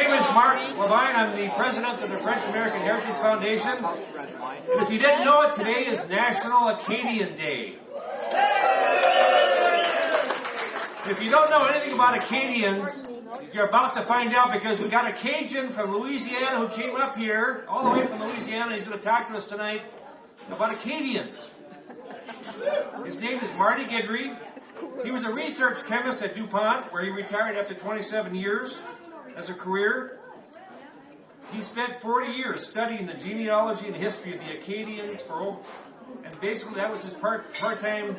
name is Mark Levine. I'm the president of the French American Heritage Foundation. And if you didn't know it, today is National Acadian Day. If you don't know anything about Acadians, you're about to find out, because we got a Cajun from Louisiana who came up here, all the way from Louisiana. He's going to talk to us tonight about Acadians. His name is Marty Guidry. He was a research chemist at DuPont, where he retired after 27 years as a career. He spent 40 years studying the genealogy and history of the Acadians and basically that was his part-time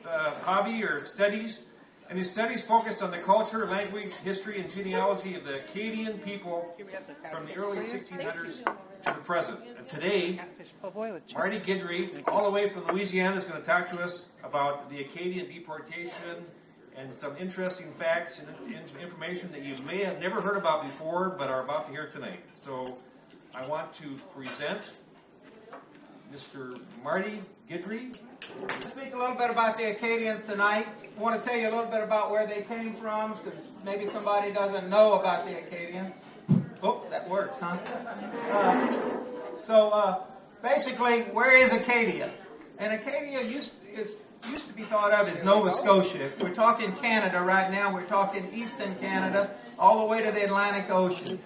hobby or studies. And his studies focused on the culture, language, history, and genealogy of the Acadian people from the early 1600s to the present. And today, Marty Guidry, all the way from Louisiana, is going to talk to us about the Acadian deportation and some interesting facts and information that you may have never heard about before, but are about to hear tonight. So I want to present Mr. Marty Guidry. Speak a little bit about the Acadians tonight. I want to tell you a little bit about where they came from, because maybe somebody doesn't know about the Acadians. Oh, that works, huh? Basically, where is Acadia? And Acadia used to be thought of as Nova Scotia. If we're talking Canada right now, we're talking eastern Canada, all the way to the Atlantic Ocean.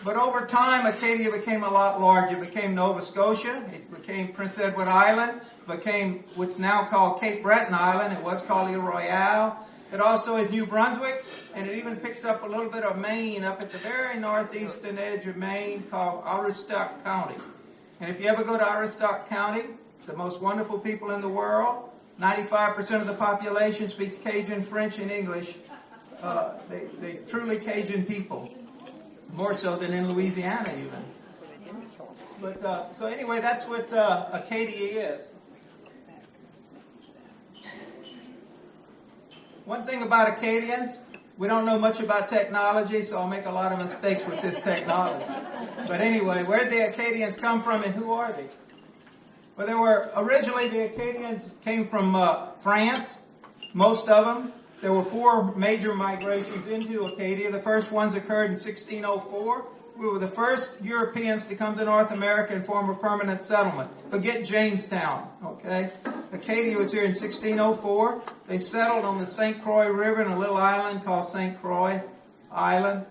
But over time, Acadia became a lot larger. It became Nova Scotia. It became Prince Edward Island. Became what's now called Cape Breton Island. It was called Ile Royale. It also is New Brunswick, and it even picks up a little bit of Maine up at the very northeastern edge of Maine, called Aroostook County. And if you ever go to Aroostook County, the most wonderful people in the world, 95% of the population speaks Cajun, French, and English. They truly Cajun people, more so than in Louisiana even. But so anyway, that's what Acadia is. One thing about Acadians, we don't know much about technology, so I'll make a lot of mistakes with this technology. But anyway, where did the Acadians come from, and who are they? Well, originally the Acadians came from France, most of them. There were 4 major migrations into Acadia. The first ones occurred in 1604. We were the first Europeans to come to North America and form a permanent settlement. Forget Jamestown, okay? Acadia was here in 1604. They settled on the St. Croix River in a little island called St. Croix Island.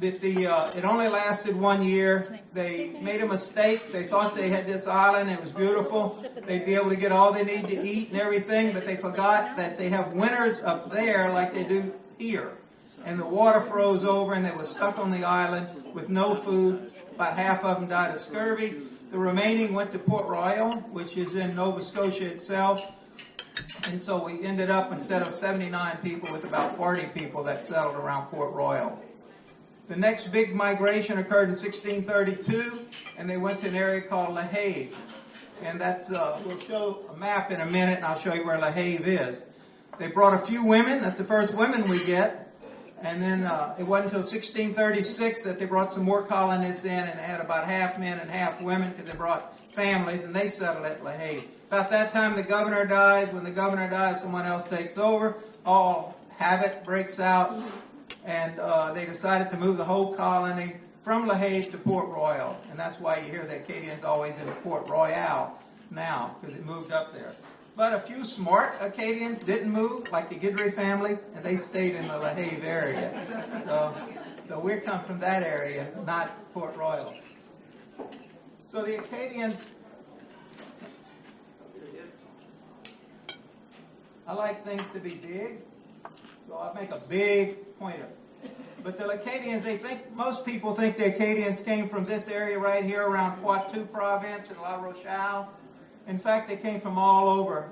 It only lasted 1 year. They made a mistake. They thought they had this island. It was beautiful. They'd be able to get all they need to eat and everything, but they forgot that they have winters up there like they do here. And the water froze over, and they were stuck on the island with no food. About half of them died of scurvy. The remaining went to Port Royal, which is in Nova Scotia itself. And so we ended up, instead of 79 people, with about 40 people that settled around Port Royal. The next big migration occurred in 1632, and they went to an area called La Have. And that's, we'll show a map in a minute, and I'll show you where La Have is. They brought a few women. That's the first women we get. And then it wasn't until 1636 that they brought some more colonists in, and they had about half men and half women, because they brought families, and they settled at La Have. About that time, the governor dies. When the governor dies, someone else takes over. All havoc breaks out, and they decided to move the whole colony from La Have to Port Royal. And that's why you hear the Acadians always in Port Royal now, because it moved up there. But a few smart Acadians didn't move, like the Guidry family, and they stayed in the La Have area. So we come from that area, not Port Royal. So the Acadians, I like things to be big, so I make a big pointer. But the Acadians, most people think the Acadians came from this area right here around Poitou province and La Rochelle. In fact, they came from all over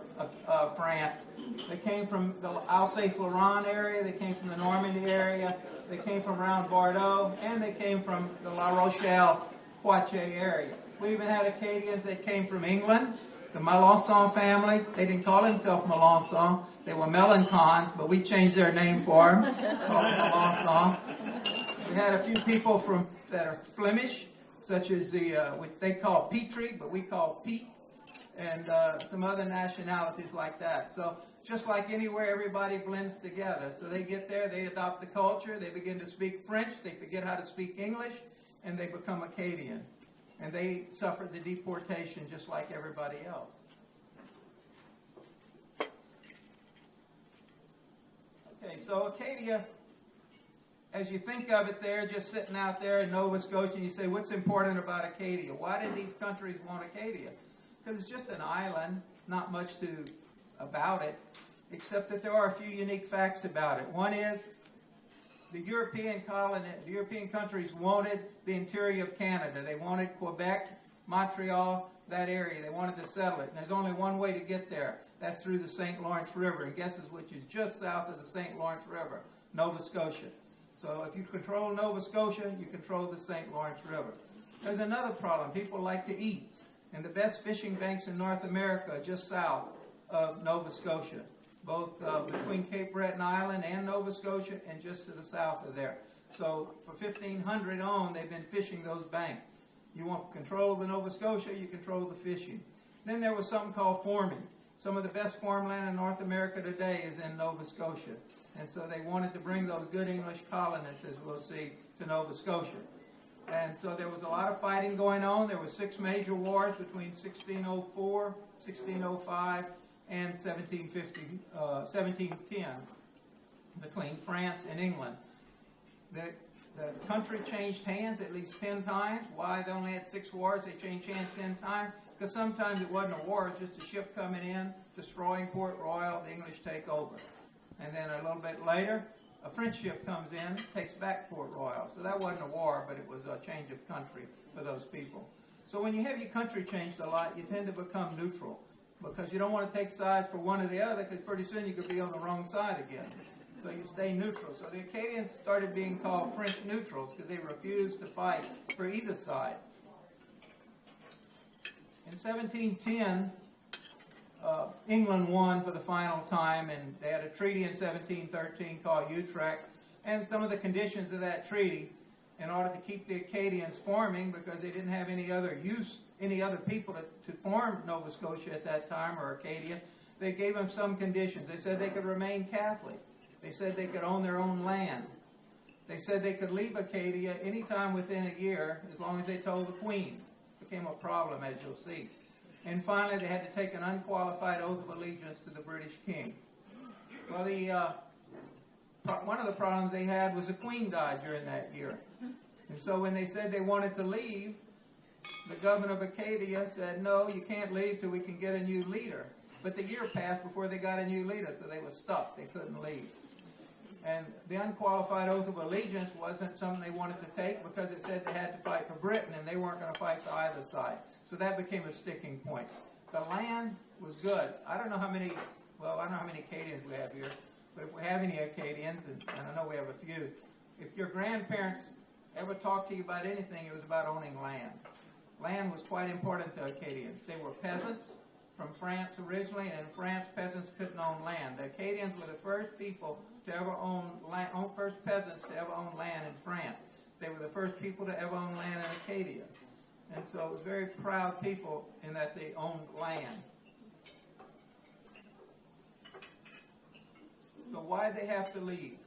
France. They came from the Alsace-Lorraine area. They came from the Normandy area. They came from around Bordeaux. And they came from the La Rochelle-Poitiers area. We even had Acadians that came from England. The Melançon family. They didn't call themselves Melançon. They were Melancons, but we changed their name for them. Called them Melançon. We had a few people that are Flemish, such as what they call Petrie, but we call Piet. and some other nationalities like that. So just like anywhere, everybody blends together. So they get there, they adopt the culture, they begin to speak French, they forget how to speak English, and they become Acadian. And they suffered the deportation just like everybody else. Okay, so Acadia, as you think of it there, just sitting out there in Nova Scotia, and you say, what's important about Acadia? Why did these countries want Acadia? Because it's just an island, not much about it, except that there are a few unique facts about it. One is the European countries wanted the interior of Canada. They wanted Quebec, Montreal, that area. They wanted to settle it. And there's only one way to get there. That's through the St. Lawrence River, and guesses which is just south of the St. Lawrence River, Nova Scotia. So if you control Nova Scotia, you control the St. Lawrence River. There's another problem. People like to eat. And the best fishing banks in North America are just south of Nova Scotia, both between Cape Breton Island and Nova Scotia and just to the south of there. So for 1500 on, they've been fishing those banks. You want control of the Nova Scotia, you control the fishing. Then there was something called farming. Some of the best farmland in North America today is in Nova Scotia. And so they wanted to bring those good English colonists, as we'll see, to Nova Scotia. And so there was a lot of fighting going on. There were 6 major wars between 1604, 1605, and 1710 between France and England. The country changed hands at least 10 times. Why they only had 6 wars? They changed hands 10 times. Because sometimes it wasn't a war, it was just a ship coming in, destroying Port Royal, the English take over. And then a little bit later, a French ship comes in, takes back Port Royal. So that wasn't a war, but it was a change of country for those people. So when you have your country changed a lot, you tend to become neutral, because you don't want to take sides for one or the other, because pretty soon you could be on the wrong side again. So you stay neutral. So the Acadians started being called French neutrals because they refused to fight for either side. In 1710, England won for the final time, and they had a treaty in 1713 called Utrecht. And some of the conditions of that treaty, in order to keep the Acadians farming, because they didn't have any other people to farm Nova Scotia at that time, or Acadia, they gave them some conditions. They said they could remain Catholic. They said they could own their own land. They said they could leave Acadia anytime within a year, as long as they told the Queen. It became a problem, as you'll see. And finally, they had to take an unqualified oath of allegiance to the British king. Well, one of the problems they had was the Queen died during that year. And so when they said they wanted to leave, the governor of Acadia said, no, you can't leave till we can get a new leader. But the year passed before they got a new leader, so they were stuck. They couldn't leave. And the unqualified oath of allegiance wasn't something they wanted to take, because it said they had to fight for Britain, and they weren't going to fight for either side. So that became a sticking point. The land was good. I don't know how many Acadians we have here, but if we have any Acadians, and I know we have a few, if your grandparents ever talked to you about anything, it was about owning land. Land was quite important to Acadians. They were peasants from France originally, and in France, peasants couldn't own land. The Acadians were the first people to ever own land, first peasants to ever own land in France. They were the first people to ever own land in Acadia. And so it was very proud people in that they owned land. So why did they have to leave?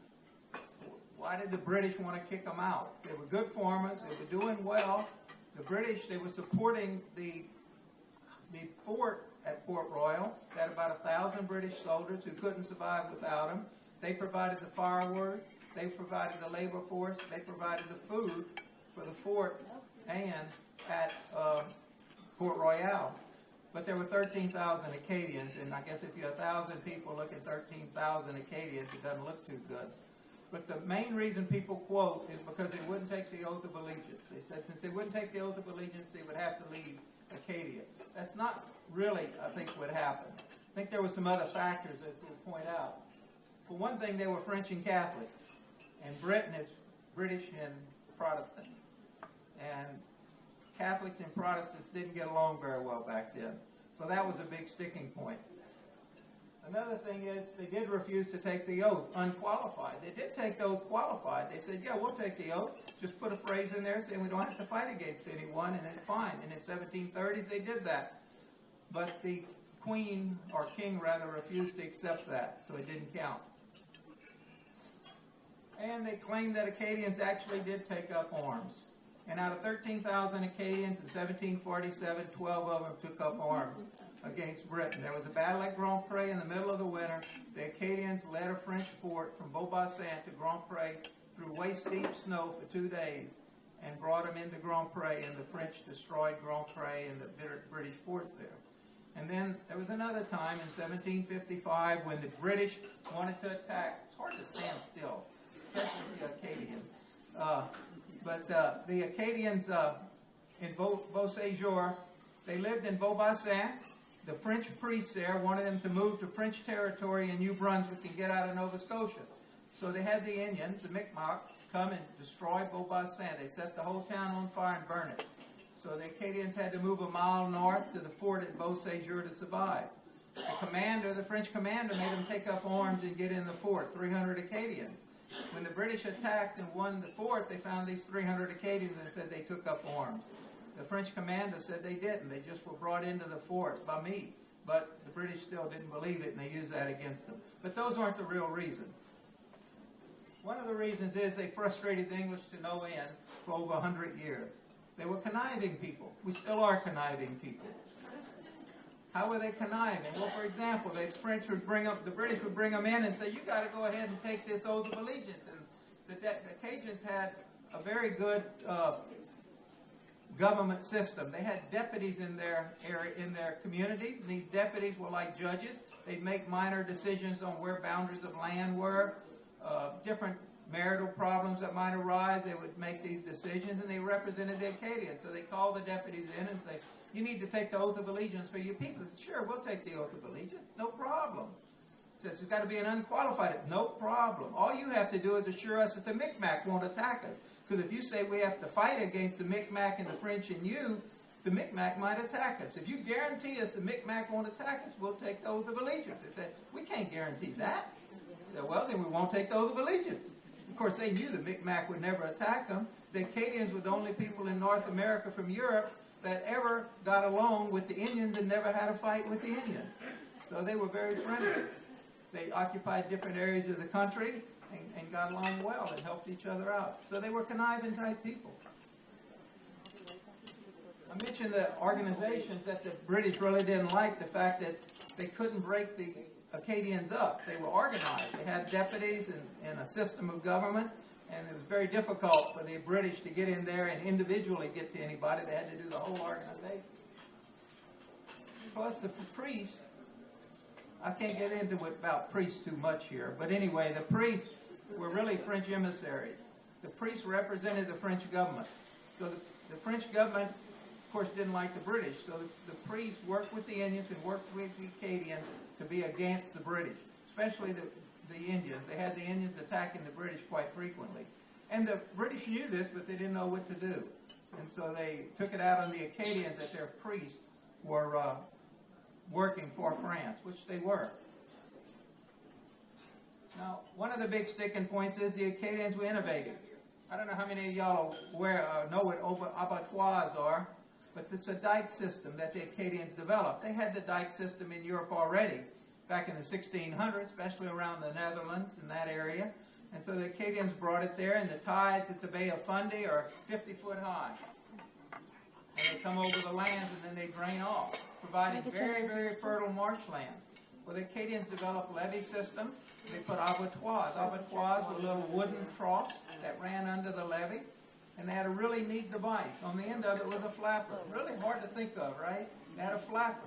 Why did the British want to kick them out? They were good farmers. They were doing well. The British, they were supporting the fort at Port Royal. They had about 1,000 British soldiers who couldn't survive without them. They provided the firewood. They provided the labor force. They provided the food for the fort and at Port Royal. But there were 13,000 Acadians, and I guess if you're 1,000 people look at 13,000 Acadians, it doesn't look too good. But the main reason people quote is because they wouldn't take the oath of allegiance. They said since they wouldn't take the oath of allegiance, they would have to leave Acadia. That's not really, I think, what happened. I think there were some other factors that we'll point out. For one thing, they were French and Catholic, and Britain is British and Protestant. And Catholics and Protestants didn't get along very well back then. So that was a big sticking point. Another thing is they did refuse to take the oath unqualified. They did take the oath qualified. They said, yeah, we'll take the oath. Just put a phrase in there saying we don't have to fight against anyone, and it's fine. And in the 1730s, they did that. but the queen, or king rather, refused to accept that, so it didn't count. And they claimed that Acadians actually did take up arms. And out of 13,000 Acadians in 1747, 12 of them took up arms against Britain. There was a battle at Grand Pre in the middle of the winter. The Acadians led a French fort from Beaubassin to Grand Pre through waist-deep snow for 2 days and brought them into Grand Pre, and the French destroyed Grand Pre and the British fort there. And then there was another time in 1755 when the British wanted to attack. It's hard to stand still, especially the Acadian. But the Acadians in Beauséjour, they lived in Beaubassin. The French priests there wanted them to move to French territory in New Brunswick and get out of Nova Scotia. So they had the Indians, the Mi'kmaq, come and destroy Beaubassin. They set the whole town on fire and burn it. So the Acadians had to move a mile north to the fort at Beauséjour to survive. The French commander made them take up arms and get in the fort, 300 Acadians. When the British attacked and won the fort, they found these 300 Acadians and said they took up arms. The French commander said they didn't. They just were brought into the fort by me. But the British still didn't believe it, and they used that against them. But those aren't the real reason. One of the reasons is they frustrated the English to no end for over 100 years. They were conniving people. We still are conniving people. How were they conniving? Well, for example, the British would bring them in and say, you got to go ahead and take this oath of allegiance. And the Cajuns had a very good government system. They had deputies in their area, in their communities, and these deputies were like judges. They'd make minor decisions on where boundaries of land were, different marital problems that might arise. They would make these decisions, and they represented the Acadians. So they called the deputies in and say, you need to take the oath of allegiance for your people. Said, sure, we'll take the oath of allegiance. No problem. Says it's got to be an unqualified. No problem. All you have to do is assure us that the Micmac won't attack us. Because if you say we have to fight against the Micmac and the French and you, the Micmac might attack us. If you guarantee us the Micmac won't attack us, we'll take the oath of allegiance. They said, we can't guarantee that. They said, well, then we won't take the oath of allegiance. Of course, they knew the Micmac would never attack them. The Acadians were the only people in North America from Europe that ever got along with the Indians and never had a fight with the Indians. So they were very friendly. They occupied different areas of the country and got along well and helped each other out. So they were conniving type people. I mentioned the organizations that the British really didn't like, the fact that they couldn't break the Acadians up. They were organized. They had deputies and a system of government. And it was very difficult for the British to get in there and individually get to anybody. They had to do the whole organization. Plus, the priests, I can't get into about priests too much here. But anyway, the priests were really French emissaries. The priests represented the French government. So the French government, of course, didn't like the British. So the priests worked with the Indians and worked with the Acadians to be against the British, especially the Indians. They had the Indians attacking the British quite frequently. And the British knew this, but they didn't know what to do. And so they took it out on the Acadians that their priests were working for France, which they were. Now, one of the big sticking points is the Acadians were innovative. I don't know how many of y'all know what abattoirs are, but it's a dike system that the Acadians developed. They had the dike system in Europe already, back in the 1600s, especially around the Netherlands in that area. And so the Acadians brought it there, and the tides at the Bay of Fundy are 50 foot high. And they come over the lands and then they drain off, providing very, very fertile marshland. Well, the Acadians developed levee system. They put abattoirs. Abattoirs were little wooden troughs that ran under the levee. And they had a really neat device. On the end of it was a flapper. Really hard to think of, right? They had a flapper.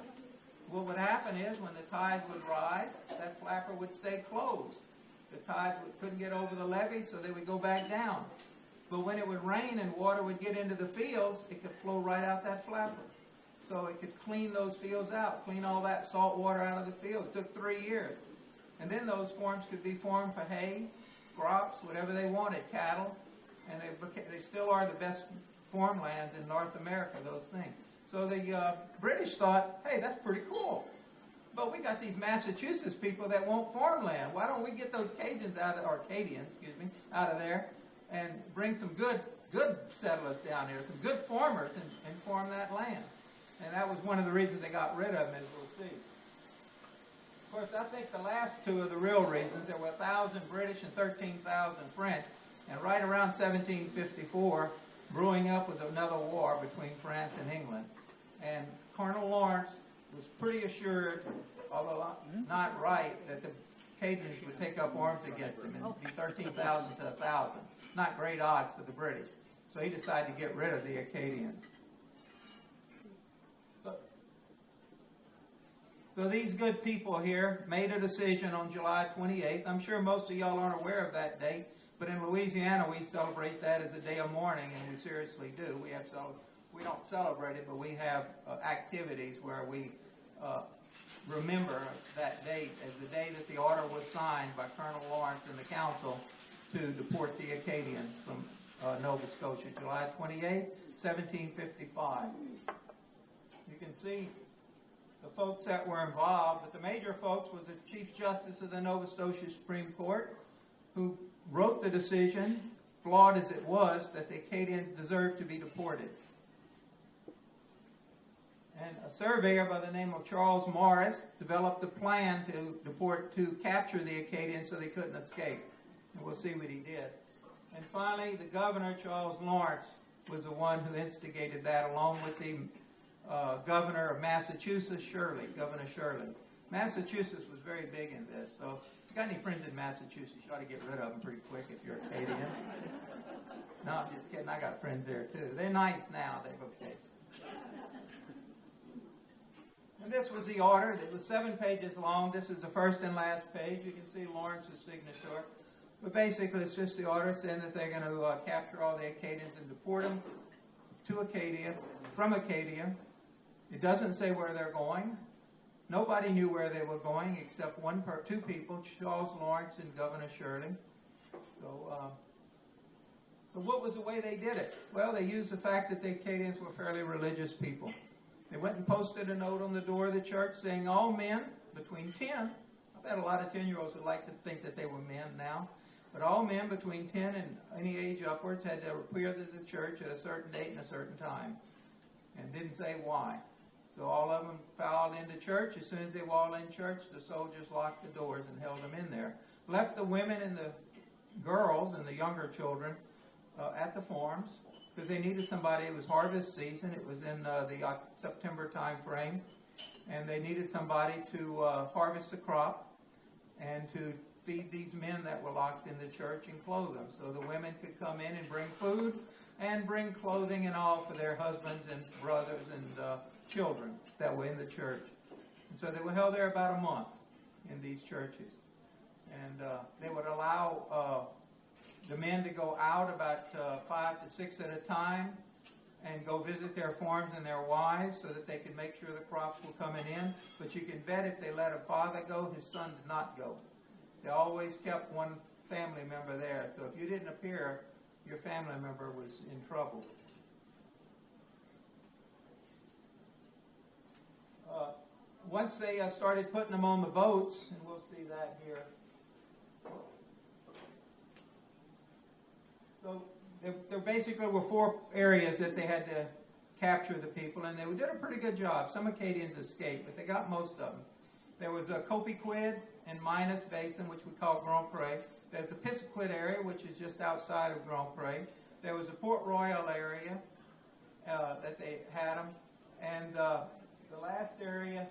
What would happen is when the tides would rise, that flapper would stay closed. The tides couldn't get over the levee, so they would go back down. But when it would rain and water would get into the fields, it could flow right out that flapper. So it could clean those fields out, clean all that salt water out of the field. It took 3 years. And then those forms could be formed for hay, crops, whatever they wanted, cattle. And they still are the best farmlands in North America, those things. So the British thought, hey, that's pretty cool. But we got these Massachusetts people that want farmland. Why don't we get those Cajuns or Acadians, out of there and bring some good settlers down here, some good farmers and farm that land. And that was one of the reasons they got rid of them, as we'll see. Of course, I think the last two are the real reasons. There were 1,000 British and 13,000 French. And right around 1754, brewing up was another war between France and England. And Colonel Lawrence was pretty assured, although not right, that the Cajuns would take up arms against them. It would be 13,000 to 1,000. Not great odds for the British. So he decided to get rid of the Acadians. So these good people here made a decision on July 28th. I'm sure most of y'all aren't aware of that date, but in Louisiana we celebrate that as a day of mourning, and we seriously do. We don't celebrate it, but we have activities where we remember that date as the day that the order was signed by Colonel Lawrence and the council to deport the Acadians from Nova Scotia, July 28th, 1755. You can see the folks that were involved, but the major folks was the Chief Justice of the Nova Scotia Supreme Court, who wrote the decision, flawed as it was, that the Acadians deserved to be deported. And a surveyor by the name of Charles Morris developed a plan to capture the Acadians so they couldn't escape. And we'll see what he did. And finally, the governor, Charles Lawrence, was the one who instigated that, along with the governor of Massachusetts, Governor Shirley. Massachusetts was very big in this, so if you got any friends in Massachusetts, you ought to get rid of them pretty quick if you're Acadian. No, I'm just kidding. I got friends there, too. They're nice now. They've okay. And this was the order. It was 7 pages long. This is the first and last page. You can see Lawrence's signature. But basically, it's just the order saying that they're going to capture all the Acadians and deport them to Acadia, from Acadia. It doesn't say where they're going. Nobody knew where they were going except two people, Charles Lawrence and Governor Shirley. So what was the way they did it? Well, they used the fact that the Acadians were fairly religious people. They went and posted a note on the door of the church saying all men between 10, I bet a lot of 10-year-olds would like to think that they were men now, but all men between 10 and any age upwards had to appear to the church at a certain date and a certain time, and didn't say why. So all of them filed into church. As soon as they were all in church, the soldiers locked the doors and held them in there. Left the women and the girls and the younger children at the farms because they needed somebody. It was harvest season. It was in the September time frame. And they needed somebody to harvest the crop and to feed these men that were locked in the church and clothe them. So the women could come in and bring food and bring clothing and all for their husbands and brothers and children that were in the church. And so they were held there about a month in these churches. And they would allow the men to go out about 5 to 6 at a time and go visit their farms and their wives so that they could make sure the crops were coming in. But you can bet if they let a father go, his son did not go. They always kept one family member there. So if you didn't appear, your family member was in trouble. Once they started putting them on the boats, and we'll see that here. So there basically were 4 areas that they had to capture the people, and they did a pretty good job. Some Acadians escaped, but they got most of them. There was a Copiquid and Minas Basin, which we call Grand Pre. There's a Pissaquid area, which is just outside of Grand Pre. There was a Port Royal area that they had them. And the last area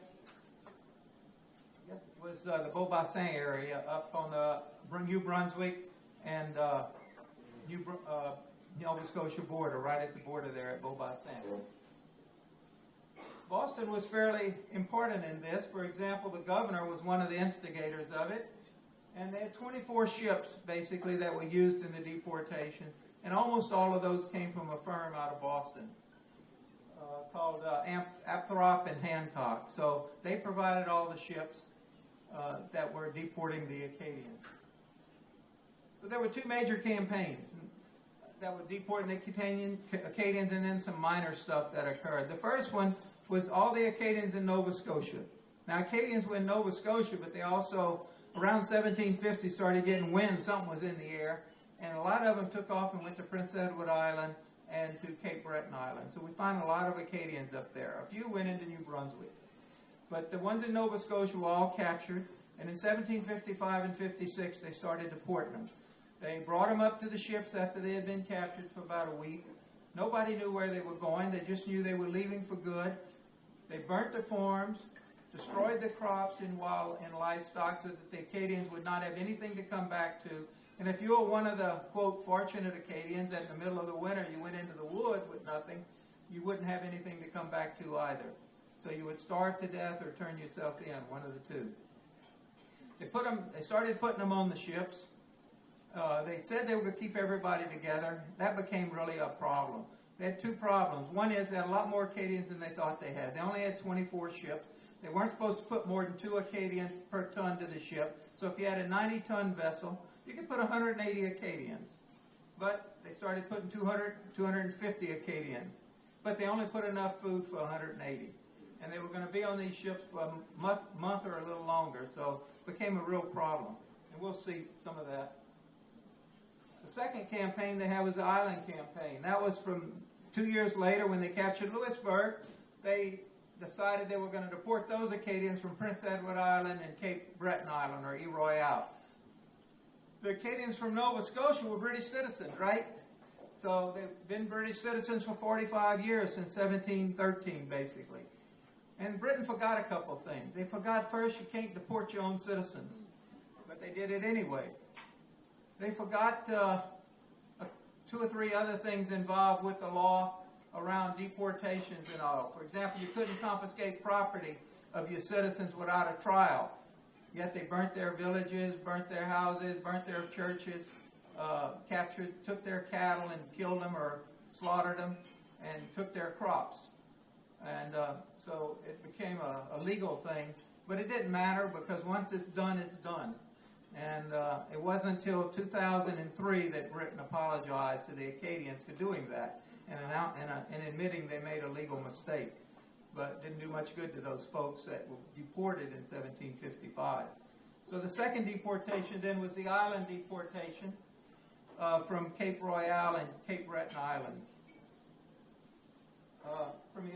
was the Beaubassin area up on the New Brunswick and Nova Scotia border, right at the border there at Beaubassin. Boston was fairly important in this. For example, the governor was one of the instigators of it. And they had 24 ships, basically, that were used in the deportation. And almost all of those came from a firm out of Boston called Apthrop and Hancock. So they provided all the ships that were deporting the Acadians. So there were 2 major campaigns that were deporting the Acadians and then some minor stuff that occurred. The first one was all the Acadians in Nova Scotia. Now, Acadians were in Nova Scotia, but they also, around 1750, started getting wind. Something was in the air. And a lot of them took off and went to Prince Edward Island and to Cape Breton Island. So we find a lot of Acadians up there. A few went into New Brunswick. But the ones in Nova Scotia were all captured, and in 1755 and 56 they started deporting them. They brought them up to the ships after they had been captured for about a week. Nobody knew where they were going. They just knew they were leaving for good. They burnt their farms, destroyed the crops and livestock so that the Acadians would not have anything to come back to. And if you were one of the, quote, fortunate Acadians that in the middle of the winter you went into the woods with nothing, you wouldn't have anything to come back to either. So you would starve to death or turn yourself in, one of the two. They started putting them on the ships. They said they were going to keep everybody together. That became really a problem. They had two problems. One is they had a lot more Acadians than they thought they had. They only had 24 ships. They weren't supposed to put more than 2 Acadians per ton to the ship. So if you had a 90-ton vessel, you could put 180 Acadians. But they started putting 200, 250 Acadians. But they only put enough food for 180. And they were going to be on these ships for a month or a little longer. So it became a real problem. And we'll see some of that. The second campaign they had was the Island Campaign. That was from 2 years later when they captured Louisburg. They decided they were going to deport those Acadians from Prince Edward Island and Cape Breton Island, or Royale. The Acadians from Nova Scotia were British citizens, right? So they've been British citizens for 45 years, since 1713, basically. And Britain forgot a couple things. They forgot, first, you can't deport your own citizens. But they did it anyway. They forgot 2 or 3 other things involved with the law around deportations and all. For example, you couldn't confiscate property of your citizens without a trial. Yet they burnt their villages, burnt their houses, burnt their churches, took their cattle and killed them or slaughtered them, and took their crops. And so it became a legal thing. But it didn't matter, because once it's done, it's done. And it wasn't until 2003 that Britain apologized to the Acadians for doing that and admitting they made a legal mistake. But it didn't do much good to those folks that were deported in 1755. So the second deportation then was the island deportation from Cape Royale and Cape Breton Island. From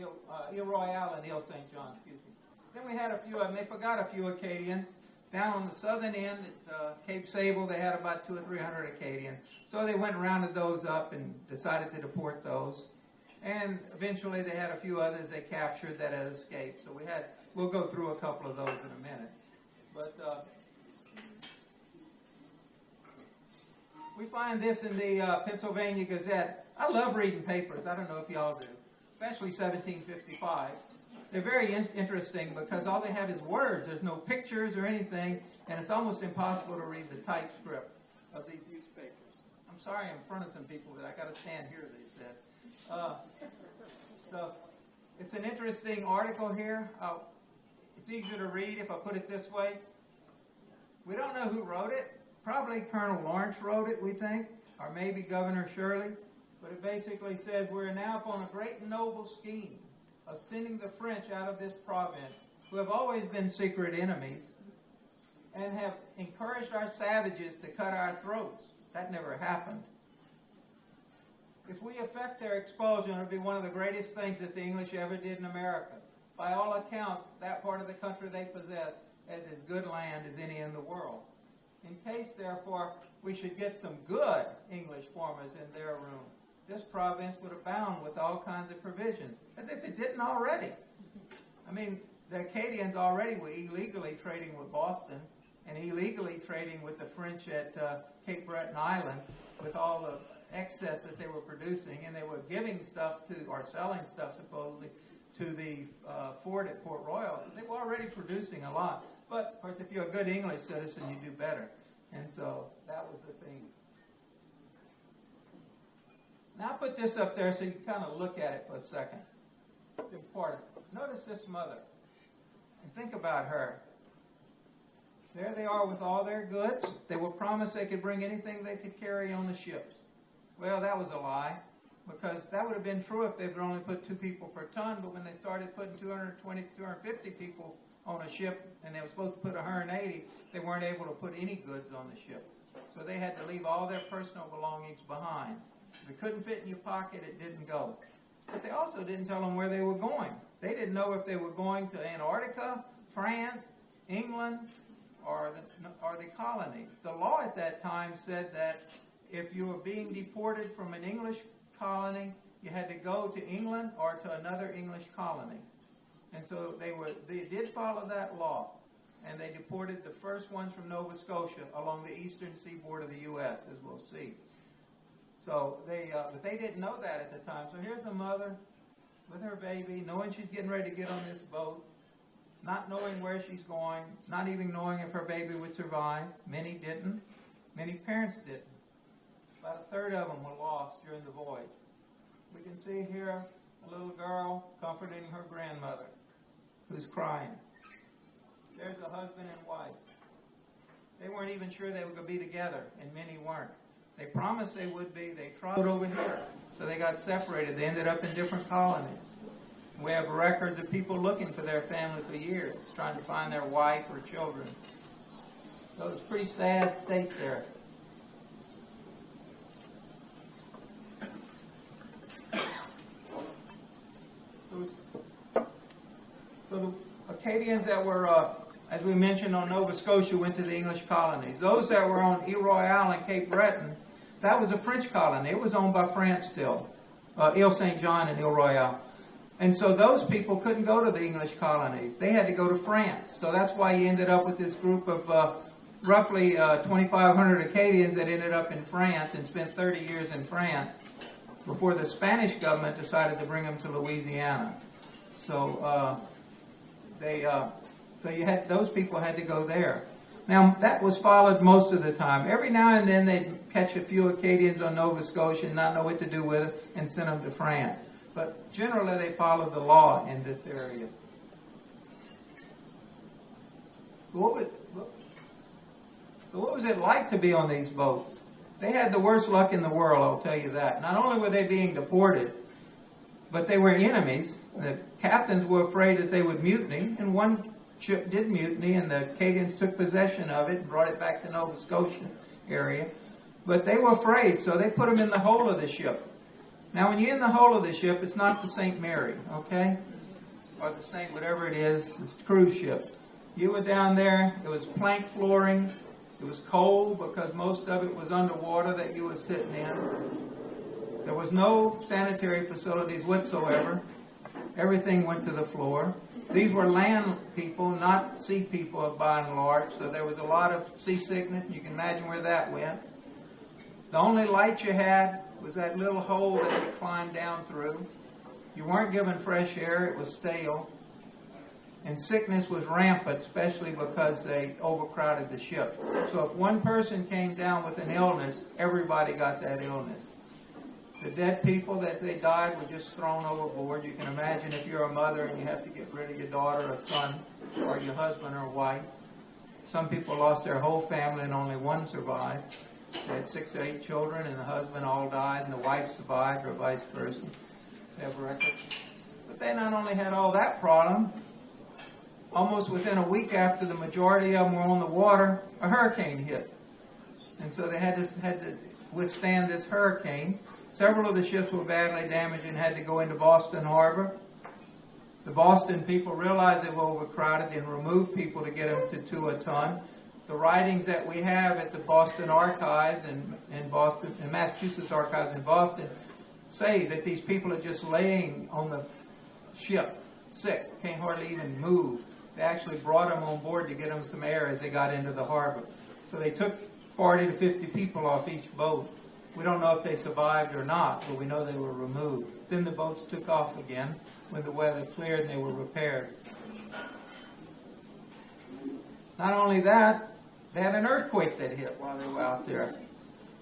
Ile Royale and Ile St. John, excuse me. Then we had a few of them. They forgot a few Acadians. Down on the southern end at Cape Sable, they had about 200 or 300 Acadians. So they went and rounded those up and decided to deport those. And eventually they had a few others they captured that had escaped. So we'll go through a couple of those in a minute. But we find this in the Pennsylvania Gazette. I love reading papers. I don't know if y'all do, especially 1755. They're very interesting because all they have is words. There's no pictures or anything, and it's almost impossible to read the typescript of these newspapers. I'm sorry I'm in front of some people that I got to stand here, they said. So it's an interesting article here. It's easier to read if I put it this way. We don't know who wrote it. Probably Colonel Lawrence wrote it, we think, or maybe Governor Shirley. But it basically says, we're now upon a great and noble scheme of sending the French out of this province, who have always been secret enemies, and have encouraged our savages to cut our throats. That never happened. If we effect their expulsion, it will be one of the greatest things that the English ever did in America. By all accounts, that part of the country they possess has as good land as any in the world. In case, therefore, we should get some good English farmers in their room, this province would abound with all kinds of provisions, as if it didn't already. I mean, the Acadians already were illegally trading with Boston and illegally trading with the French at Cape Breton Island with all the excess that they were producing, and they were giving stuff to, or selling stuff supposedly, to the fort at Port Royal. So they were already producing a lot. But, of course, if you're a good English citizen, you do better. And so that was the thing. Now, I put this up there so you can kind of look at it for a second. It's important. Notice this mother. And think about her. There they are with all their goods. They were promised they could bring anything they could carry on the ships. Well, that was a lie, because that would have been true if they would only put 2 people per ton, but when they started putting 220, 250 people on a ship, and they were supposed to put 180, they weren't able to put any goods on the ship. So they had to leave all their personal belongings behind. If it couldn't fit in your pocket, it didn't go. But they also didn't tell them where they were going. They didn't know if they were going to Antarctica, France, England, or the colonies. The law at that time said that if you were being deported from an English colony, you had to go to England or to another English colony. And so they did follow that law. And they deported the first ones from Nova Scotia along the eastern seaboard of the U.S., as we'll see. So but they didn't know that at the time. So here's a mother with her baby, knowing she's getting ready to get on this boat, not knowing where she's going, not even knowing if her baby would survive. Many didn't. Many parents didn't. About a third of them were lost during the voyage. We can see here a little girl comforting her grandmother who's crying. There's a husband and wife. They weren't even sure they were going to be together, and many weren't. They promised they would be. They tried over here. So they got separated. They ended up in different colonies. We have records of people looking for their family for years, trying to find their wife or children. So it's a pretty sad state there. So the Acadians that were, as we mentioned, on Nova Scotia went to the English colonies. Those that were on Ile Royale and Cape Breton, that was a French colony. It was owned by France still. Ile St. John and Ile Royale. And so those people couldn't go to the English colonies. They had to go to France. So that's why you ended up with this group of roughly 2,500 Acadians that ended up in France and spent 30 years in France before the Spanish government decided to bring them to Louisiana. So so you had those people had to go there. Now that was followed most of the time. Every now and then they'd catch a few Acadians on Nova Scotia and not know what to do with it and send them to France. But generally they followed the law in this area. So what was it like to be on these boats? They had the worst luck in the world, I'll tell you that. Not only were they being deported, but they were enemies. The captains were afraid that they would mutiny, and one ship did mutiny, and the Acadians took possession of it and brought it back to Nova Scotia area. But they were afraid, so they put them in the hull of the ship. Now, when you're in the hull of the ship, it's not the St. Mary, okay? Or the St. whatever it is, it's cruise ship. You were down there, it was plank flooring, it was cold because most of it was underwater that you were sitting in. There was no sanitary facilities whatsoever. Everything went to the floor. These were land people, not sea people by and large, so there was a lot of seasickness. You can imagine where that went. The only light you had was that little hole that you climbed down through. You weren't given fresh air, it was stale. And sickness was rampant, especially because they overcrowded the ship. So if one person came down with an illness, everybody got that illness. The dead people that they died were just thrown overboard. You can imagine if you're a mother and you have to get rid of your daughter or son or your husband or wife. Some people lost their whole family and only one survived. They had 6 or 8 children and the husband all died and the wife survived or vice versa. They have records. But they not only had all that problem, almost within a week after the majority of them were on the water, a hurricane hit. And so they had to withstand this hurricane. Several of the ships were badly damaged and had to go into Boston Harbor. The Boston people realized they were overcrowded and removed people to get them to 2 a ton. The writings that we have at the Boston Archives and Boston and Massachusetts Archives in Boston say that these people are just laying on the ship, sick, can't hardly even move. They actually brought them on board to get them some air as they got into the harbor. So they took 40 to 50 people off each boat. We don't know if they survived or not, but we know they were removed. Then the boats took off again when the weather cleared and they were repaired. Not only that, they had an earthquake that hit while they were out there.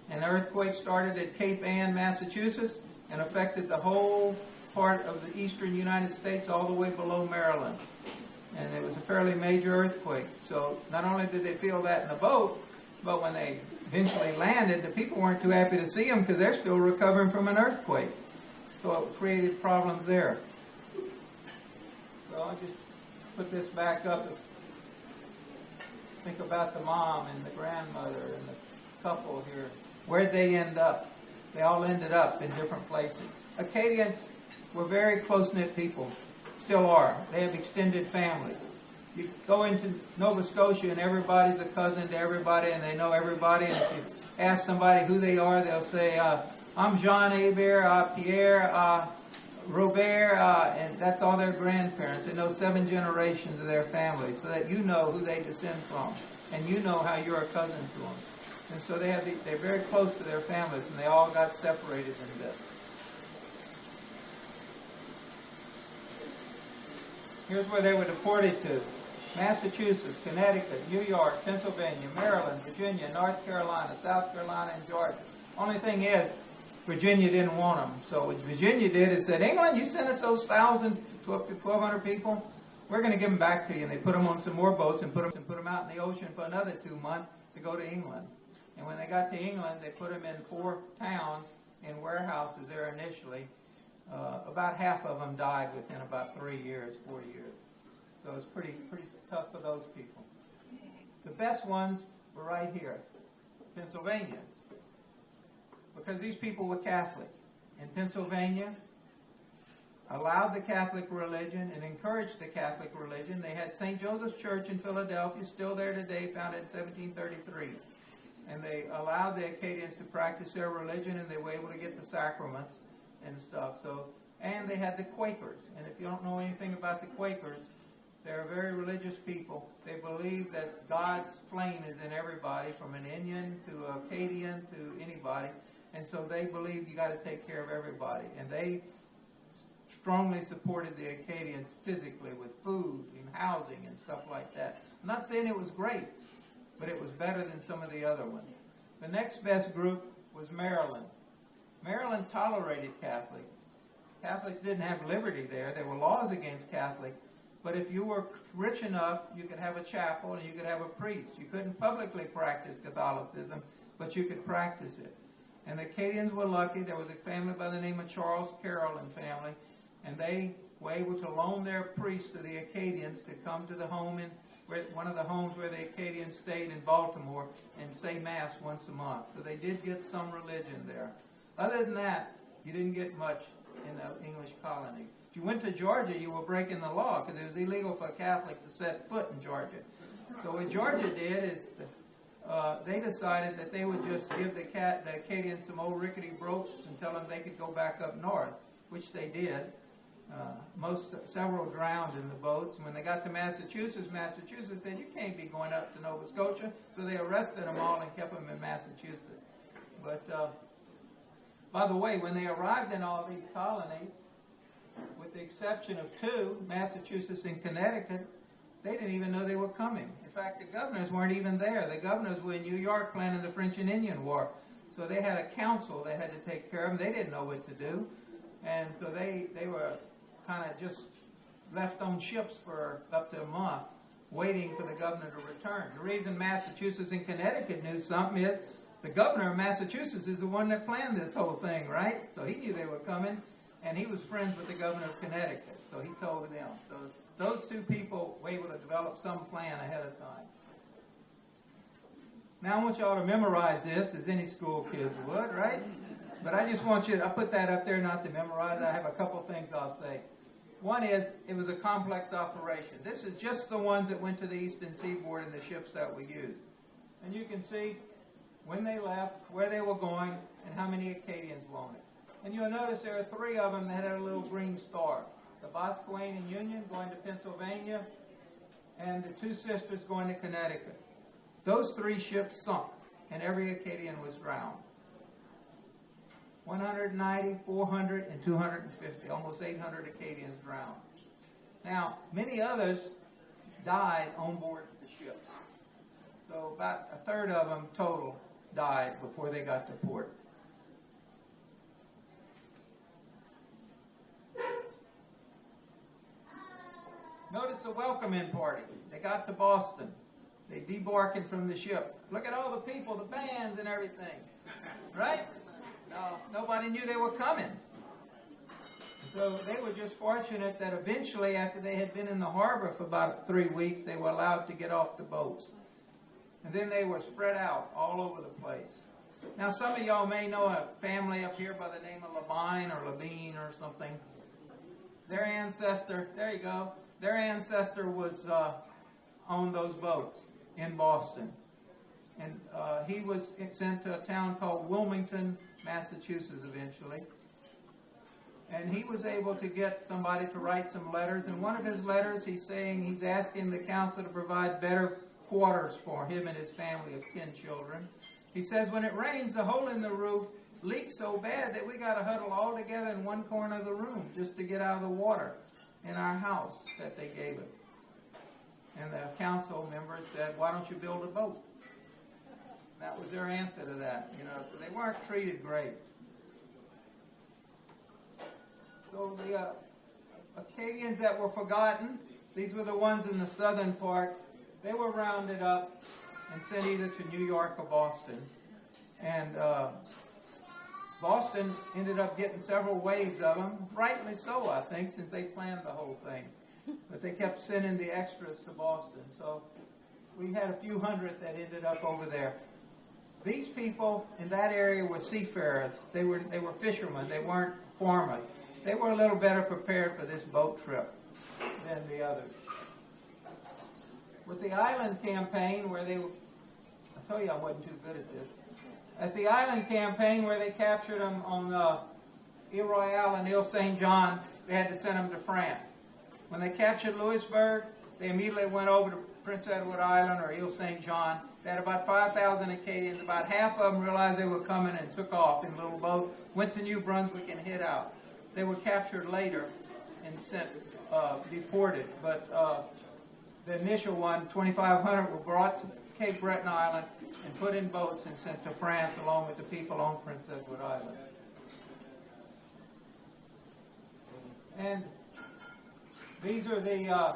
An earthquake started at Cape Ann, Massachusetts, and affected the whole part of the eastern United States all the way below Maryland. And it was a fairly major earthquake. So not only did they feel that in the boat, but when they eventually landed, the people weren't too happy to see them because they're still recovering from an earthquake. So it created problems there. So I'll just put this back up. Think about the mom and the grandmother and the couple here. Where'd they end up? They all ended up in different places. Acadians were very close-knit people, still are. They have extended families. You go into Nova Scotia and everybody's a cousin to everybody and they know everybody. And if you ask somebody who they are, they'll say, I'm Jean Hebert, Pierre, Robert, and that's all their grandparents. They know 7 generations of their family, so that you know who they descend from, and you know how you're a cousin to them. And so they're very close to their families, and they all got separated in this. Here's where they were deported to: Massachusetts, Connecticut, New York, Pennsylvania, Maryland, Virginia, North Carolina, South Carolina, and Georgia. Only thing is, Virginia didn't want them. So what Virginia did is said, England, you sent us those 1,200 people, we're going to give them back to you. And they put them on some more boats and put them out in the ocean for another 2 months to go to England. And when they got to England, they put them in 4 towns in warehouses there initially. About half of them died within about 3 years, 4 years. So it was pretty tough for those people. The best ones were right here, Pennsylvania. Because these people were Catholic. In Pennsylvania, allowed the Catholic religion and encouraged the Catholic religion. They had St. Joseph's Church in Philadelphia, still there today, founded in 1733. And they allowed the Acadians to practice their religion, and they were able to get the sacraments and stuff. And they had the Quakers. And if you don't know anything about the Quakers, they're very religious people. They believe that God's flame is in everybody, from an Indian to Acadian to anybody. And so they believe you got to take care of everybody. And they strongly supported the Acadians physically with food and housing and stuff like that. I'm not saying it was great, but it was better than some of the other ones. The next best group was Maryland. Maryland tolerated Catholics. Catholics didn't have liberty there. There were laws against Catholic. But if you were rich enough, you could have a chapel and you could have a priest. You couldn't publicly practice Catholicism, but you could practice it. And the Acadians were lucky. There was a family by the name of Charles Carroll and family, and they were able to loan their priests to the Acadians to come to the home one of the homes where the Acadians stayed in Baltimore and say Mass once a month. So they did get some religion there. Other than that, you didn't get much in the English colony. If you went to Georgia, you were breaking the law because it was illegal for a Catholic to set foot in Georgia. So what Georgia did is they decided that they would just give the Acadians some old rickety ropes and tell them they could go back up north, which they did. Several drowned in the boats. And when they got to Massachusetts said, you can't be going up to Nova Scotia. So they arrested them all and kept them in Massachusetts. But by the way, when they arrived in all these colonies, with the exception of 2, Massachusetts and Connecticut, they didn't even know they were coming. In fact, the governors weren't even there. The governors were in New York planning the French and Indian War. So they had a council they had to take care of them. They didn't know what to do. And so they were kind of just left on ships for up to a month, waiting for the governor to return. The reason Massachusetts and Connecticut knew something is the governor of Massachusetts is the one that planned this whole thing, right? So he knew they were coming, and he was friends with the governor of Connecticut. So he told them. So those 2 people were able to develop some plan ahead of time. Now I want y'all to memorize this, as any school kids would, right? But I just want you to, I put that up there not to memorize. I have a couple things I'll say. One is, it was a complex operation. This is just the ones that went to the eastern seaboard and the ships that we used. And you can see when they left, where they were going, and how many Acadians were on it. And you'll notice there are 3 of them that had a little green star. The Boscawen Union going to Pennsylvania, and the 2 sisters going to Connecticut. Those 3 ships sunk, and every Acadian was drowned. 190, 400, and 250. Almost 800 Acadians drowned. Now, many others died on board the ships. So about a third of them total died before they got to port. Notice the welcoming party. They got to Boston. They debarking from the ship. Look at all the people, the bands and everything. Right? Nobody knew they were coming. So they were just fortunate that eventually, after they had been in the harbor for about 3 weeks, they were allowed to get off the boats. And then they were spread out all over the place. Now, some of y'all may know a family up here by the name of Labine or Labine or something. Their ancestor, there you go, their ancestor was on those boats in Boston. And he was sent to a town called Wilmington, Massachusetts eventually. And he was able to get somebody to write some letters. In one of his letters, he's asking the council to provide better quarters for him and his family of 10 children. He says, when it rains, the hole in the roof leaks so bad that we got to huddle all together in one corner of the room just to get out of the water in our house that they gave us. And the council members said, why don't you build a boat? That was their answer to that. So they weren't treated great. So the Acadians that were forgotten, these were the ones in the southern part, they were rounded up and sent either to New York or Boston. And Boston ended up getting several waves of them, rightly so, I think, since they planned the whole thing. But they kept sending the extras to Boston. So we had a few hundred that ended up over there. These people in that area were seafarers. They were fishermen. They weren't farmers. They were a little better prepared for this boat trip than the others. With the island campaign, where I told you I wasn't too good at this. At the island campaign, where they captured them on Ile Royale and Ile St. John, they had to send them to France. When they captured Louisburg, they immediately went over to Prince Edward Island or Ile St. John. They had about 5,000 Acadians. About half of them realized they were coming and took off in a little boat, went to New Brunswick and hid out. They were captured later and sent, deported. But the initial one, 2,500, were brought to Cape Breton Island and put in boats and sent to France along with the people on Prince Edward Island. And these are the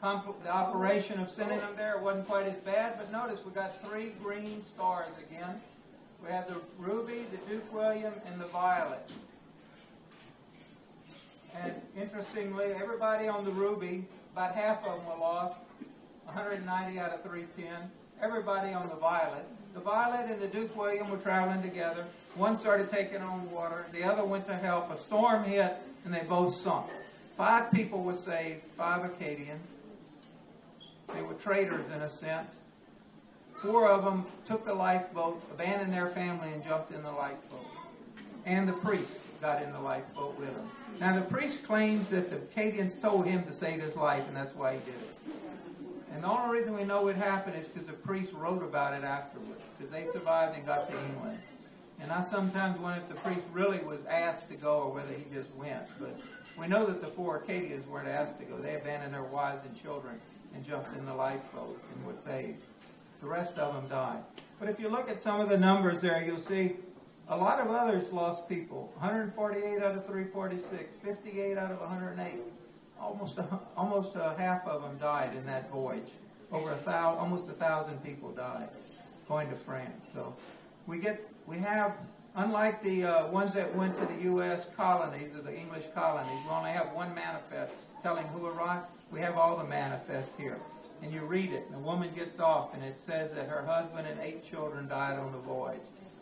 operation of sending them there. It wasn't quite as bad, but notice we got 3 green stars again. We have the ruby, the Duke William, and the violet. And interestingly, everybody on the ruby, about half of them were lost, 190 out of 310. Everybody on the violet and the Duke William were traveling together. One started taking on water, the other went to help. A storm hit, and they both sunk. 5 people were saved, 5 Acadians. They were traitors in a sense. 4 of them took the lifeboat, abandoned their family, and jumped in the lifeboat. And the priest got in the lifeboat with them. Now the priest claims that the Acadians told him to save his life, and that's why he did it. And the only reason we know it happened is because the priest wrote about it afterwards, because they survived and got to England. And I sometimes wonder if the priest really was asked to go or whether he just went. But we know that the 4 Acadians weren't asked to go. They abandoned their wives and children and jumped in the lifeboat and were saved. The rest of them died. But if you look at some of the numbers there, you'll see a lot of others lost people. 148 out of 346, 58 out of 108. Almost half of them died in that voyage. Almost 1,000 people died going to France. So we have, unlike the ones that went to the U.S. colonies or the English colonies, we only have one manifest telling who arrived. We have all the manifests here. And you read it, and the woman gets off, and it says that her husband and 8 children died on the voyage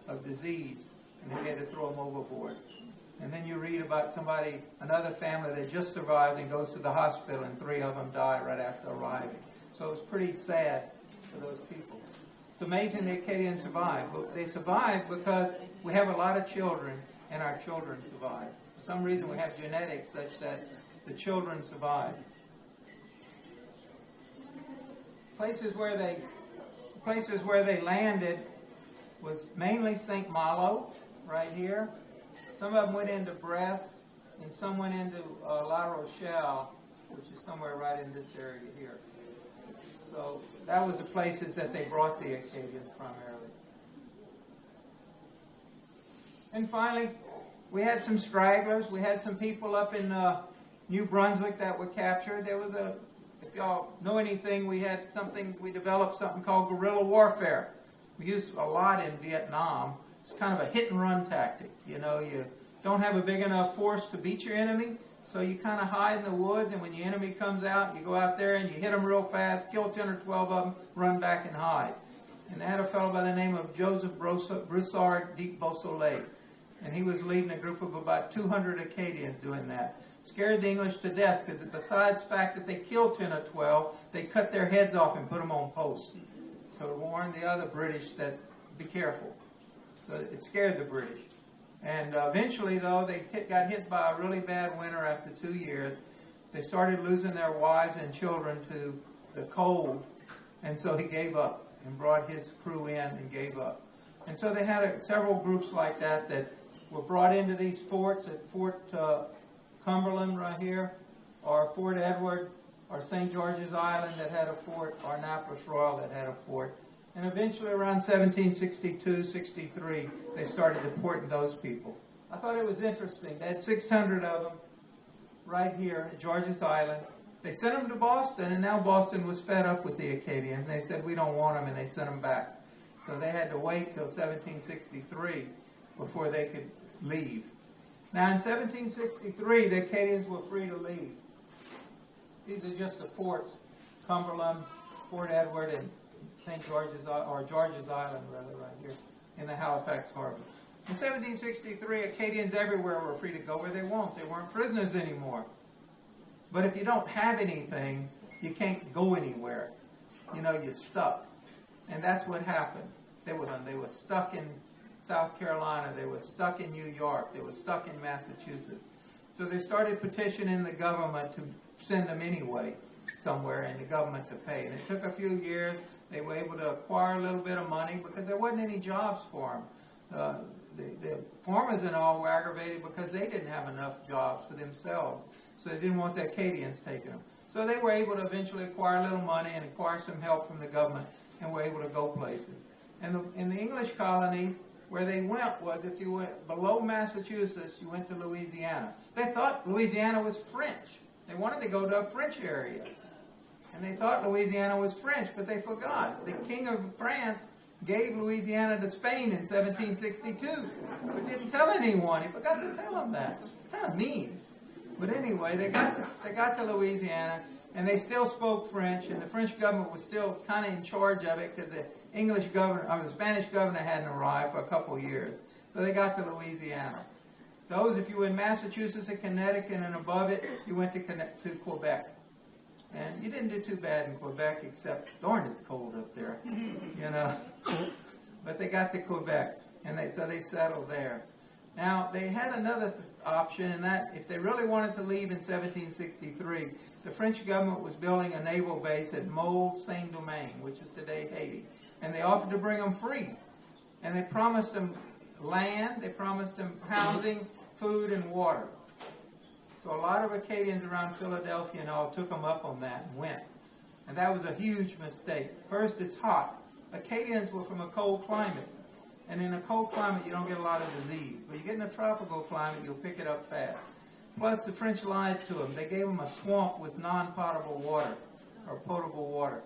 of disease, and they had to throw them overboard. And then you read about another family that just survived and goes to the hospital, and 3 of them die right after arriving. So it's pretty sad for those people. It's amazing the Acadians survived. But they survived because we have a lot of children, and our children survived. For some reason, we have genetics such that the children survive. Places where they landed was mainly St. Malo, right here. Some of them went into Brest, and some went into La Rochelle, which is somewhere right in this area here. So that was the places that they brought the Acadians primarily. And finally, we had some stragglers. We had some people up in New Brunswick that were captured. There was if y'all know anything, we developed something called guerrilla warfare. We used a lot in Vietnam. It's kind of a hit and run tactic. You don't have a big enough force to beat your enemy, so you kind of hide in the woods, and when your enemy comes out, you go out there and you hit them real fast, kill 10 or 12 of them, run back and hide. And they had a fellow by the name of Joseph Broussard de Beausoleil. And he was leading a group of about 200 Acadians doing that. Scared the English to death, because besides the fact that they killed 10 or 12, they cut their heads off and put them on posts. So to warn the other British that, be careful. So it scared the British. And eventually, though, they got hit by a really bad winter after 2 years. They started losing their wives and children to the cold. And so he gave up and brought his crew in and gave up. And so they had several groups like that that were brought into these forts at Fort Cumberland right here, or Fort Edward, or St. George's Island that had a fort, or Annapolis Royal that had a fort. And eventually around 1762-63, they started deporting those people. I thought it was interesting. They had 600 of them right here at George's Island. They sent them to Boston, and now Boston was fed up with the Acadians. They said, we don't want them, and they sent them back. So they had to wait till 1763 before they could leave. Now in 1763, the Acadians were free to leave. These are just the forts, Cumberland, Fort Edward, and St. George's, or George's Island, rather, right here in the Halifax Harbor. In 1763, Acadians everywhere were free to go where they want. They weren't prisoners anymore. But if you don't have anything, you can't go anywhere. You know, you're stuck. And that's what happened. They were stuck in South Carolina. They were stuck in New York. They were stuck in Massachusetts. So they started petitioning the government to send them anyway somewhere, and the government to pay. And it took a few years. They were able to acquire a little bit of money because there wasn't any jobs for them. The farmers and all were aggravated because they didn't have enough jobs for themselves. So they didn't want the Acadians taking them. So they were able to eventually acquire a little money and acquire some help from the government, and were able to go places. And in the English colonies, where they went was if you went below Massachusetts, you went to Louisiana. They thought Louisiana was French. They wanted to go to a French area. And they thought Louisiana was French, but they forgot. The King of France gave Louisiana to Spain in 1762, but didn't tell anyone. He forgot to tell them that. It's kind of mean. But anyway, they got to Louisiana, and they still spoke French, and the French government was still kind of in charge of it because the English governor, or the Spanish governor hadn't arrived for a couple of years. So they got to Louisiana. Those, if you were in Massachusetts and Connecticut and above it, you went to Quebec. And you didn't do too bad in Quebec, except, darn, it's cold up there, you know. But they got to Quebec, and so they settled there. Now, they had another option, in that if they really wanted to leave in 1763, the French government was building a naval base at Môle Saint-Domingue, which is today Haiti. And they offered to bring them free. And they promised them land, they promised them housing, food, and water. So a lot of Acadians around Philadelphia and all took them up on that and went. And that was a huge mistake. First, it's hot. Acadians were from a cold climate. And in a cold climate, you don't get a lot of disease. But you get in a tropical climate, you'll pick it up fast. Plus, the French lied to them. They gave them a swamp with non-potable water, or potable water.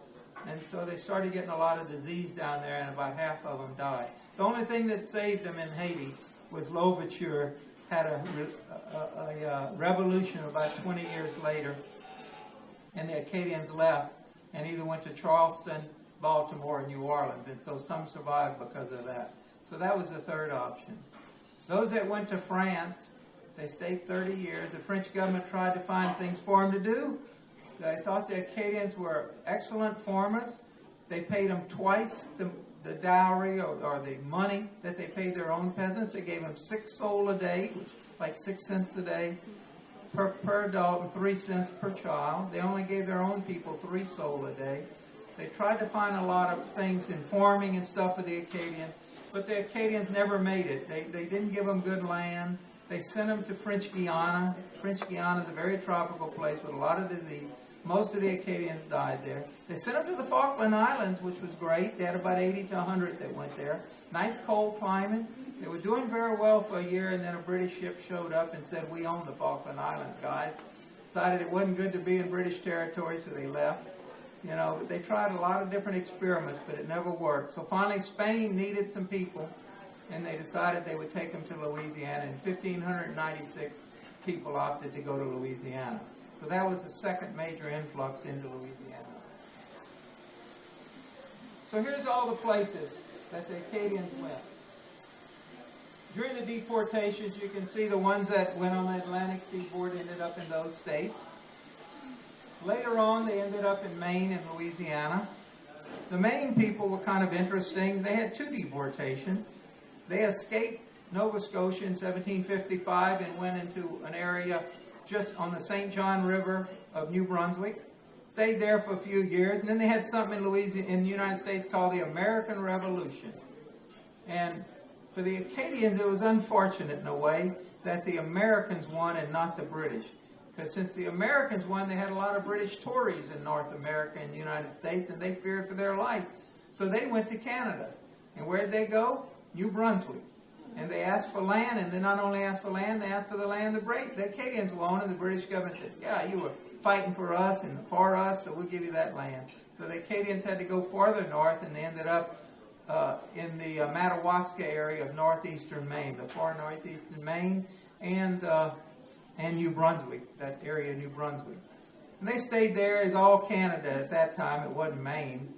And so they started getting a lot of disease down there, and about half of them died. The only thing that saved them in Haiti was Louverture had a revolution about 20 years later, and the Acadians left and either went to Charleston, Baltimore, or New Orleans, and so some survived because of that. So that was the third option. Those that went to France, they stayed 30 years. The French government tried to find things for them to do. They thought the Acadians were excellent farmers. They paid them twice the dowry or the money that they paid their own peasants. They gave them 6 sol a day, which is like 6 cents a day per adult and 3 cents per child. They only gave their own people 3 sol a day. They tried to find a lot of things in farming and stuff for the Acadians, but the Acadians never made it. They didn't give them good land. They sent them to French Guiana. French Guiana is a very tropical place with a lot of disease. Most of the Acadians died there. They sent them to the Falkland Islands, which was great. They had about 80 to 100 that went there. Nice cold climate. They were doing very well for a year, and then a British ship showed up and said, "We own the Falkland Islands, guys." Decided it wasn't good to be in British territory, so they left. You know, but they tried a lot of different experiments, but it never worked. So finally, Spain needed some people, and they decided they would take them to Louisiana. In 1596, people opted to go to Louisiana. So that was the second major influx into Louisiana. So here's all the places that the Acadians went. During the deportations, you can see the ones that went on the Atlantic seaboard ended up in those states. Later on, they ended up in Maine and Louisiana. The Maine people were kind of interesting. They had 2 deportations. They escaped Nova Scotia in 1755 and went into an area just on the St. John River of New Brunswick. Stayed there for a few years, and then they had something in Louisiana, in the United States, called the American Revolution. And for the Acadians, it was unfortunate in a way that the Americans won and not the British. Because since the Americans won, they had a lot of British Tories in North America and the United States, and they feared for their life. So they went to Canada. And where did they go? New Brunswick. And they asked for land, and they not only asked for land, they asked for the land the Acadians will own, and the British government said, yeah, you were fighting for us and for us, so we'll give you that land. So the Acadians had to go farther north, and they ended up in the Madawaska area of northeastern Maine, the far northeastern Maine, and New Brunswick, that area of New Brunswick. And they stayed there. It was all Canada at that time. It wasn't Maine.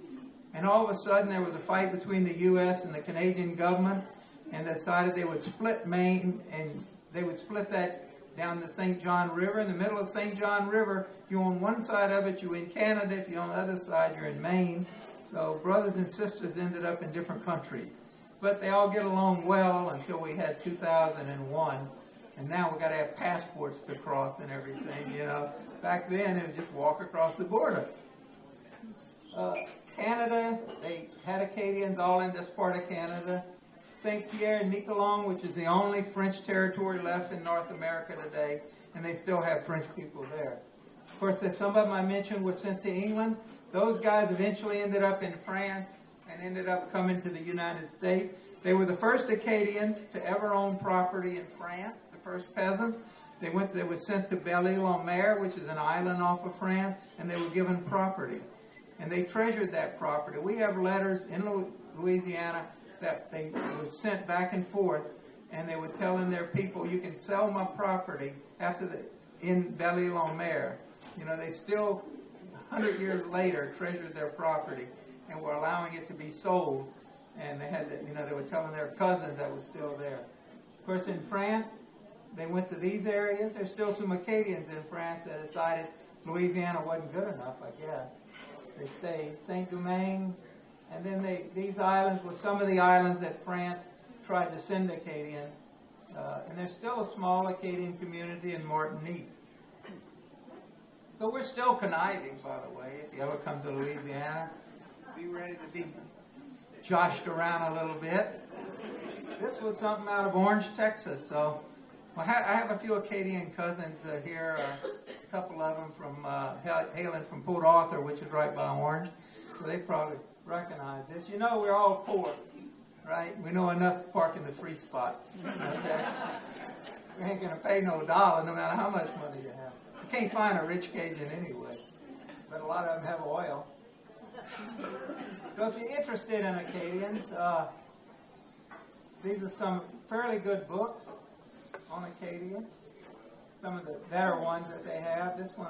And all of a sudden, there was a fight between the U.S. and the Canadian government, and they decided they would split Maine, and they would split that down the St. John River. In the middle of St. John River, if you're on one side of it, you're in Canada. If you're on the other side, you're in Maine. So brothers and sisters ended up in different countries. But they all get along well until we had 2001. And now we've got to have passports to cross and everything, you know. Back then, it was just walk across the border. Canada, they had Acadians all in this part of Canada. St. Pierre and Miquelon, which is the only French territory left in North America today, and they still have French people there. Of course, if some of them I mentioned were sent to England, those guys eventually ended up in France and ended up coming to the United States. They were the first Acadians to ever own property in France, the first peasants. They were sent to Belle-Île-en-Mer, which is an island off of France, and they were given property. And they treasured that property. We have letters in Louisiana that they were sent back and forth, and they were telling their people, you can sell my property in Belle-Île-en-Mer. You know, they still, 100 years later, treasured their property and were allowing it to be sold. And they had, they were telling their cousins that was still there. Of course, in France, they went to these areas. There's still some Acadians in France that decided Louisiana wasn't good enough, I guess. They stayed. Saint-Domingue, and then these islands were some of the islands that France tried to send Acadians. And there's still a small Acadian community in Martinique. So we're still conniving, by the way. If you ever come to Louisiana, be ready to be joshed around a little bit. This was something out of Orange, Texas. So I have a few Acadian cousins here, a couple of them from hailing from Port Arthur, which is right by Orange. So they probably recognize this. You know, we're all poor, right? We know enough to park in the free spot. Okay? We ain't going to pay no dollar no matter how much money you have. You can't find a rich Cajun anyway, but a lot of them have oil. So if you're interested in Acadians, these are some fairly good books on Acadia. Some of the better ones that they have. This one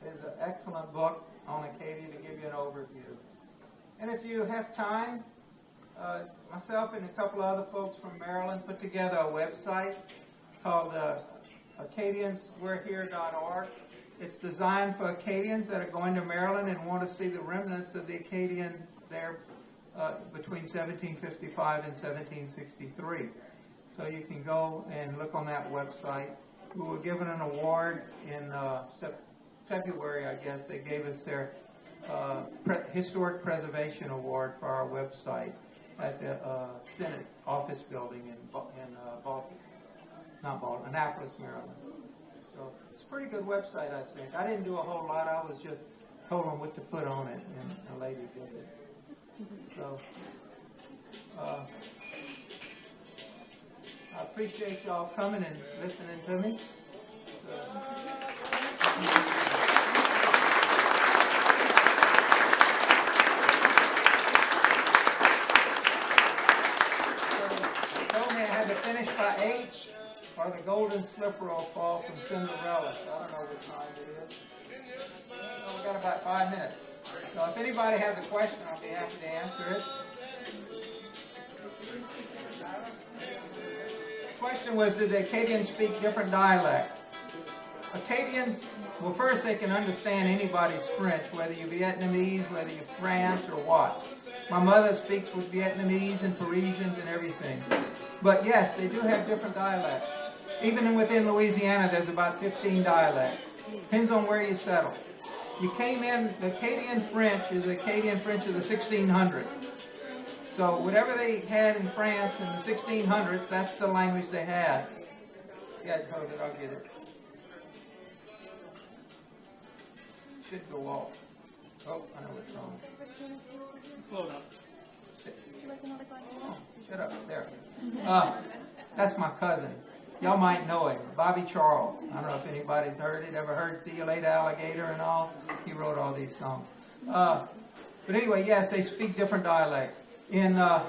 is an excellent book on Acadia to give you an overview. And if you have time, myself and a couple other folks from Maryland put together a website called AcadiansWereHere.org. It's designed for Acadians that are going to Maryland and want to see the remnants of the Acadian there between 1755 and 1763. So you can go and look on that website. We were given an award in February, I guess. They gave us their Historic Preservation Award for our website at the Senate Office Building in Annapolis, Maryland. So it's a pretty good website, I think. I didn't do a whole lot. I was just told them what to put on it, and a lady did it. So I appreciate y'all coming and listening to me. They told me I had to finish by 8, or the golden slipper will fall from Cinderella. So I don't know what time it is. Well, we got about 5 minutes. So if anybody has a question, I'll be happy to answer it. The question was, did the Acadians speak different dialects? Acadians, well, first they can understand anybody's French, whether you're Vietnamese, whether you're France or what. My mother speaks with Vietnamese and Parisians and everything. But yes, they do have different dialects. Even within Louisiana, there's about 15 dialects. Depends on where you settle. You came in, the Acadian French is the Acadian French of the 1600s. So whatever they had in France in the 1600s, that's the language they had. Yeah, hold it, I'll get it. Should go off. Oh, I know what's wrong. Slow down. Oh, shut up, there. That's my cousin. Y'all might know him, Bobby Charles. I don't know if anybody's heard it, ever heard See You Later Alligator and all? He wrote all these songs. But anyway, yes, they speak different dialects. In how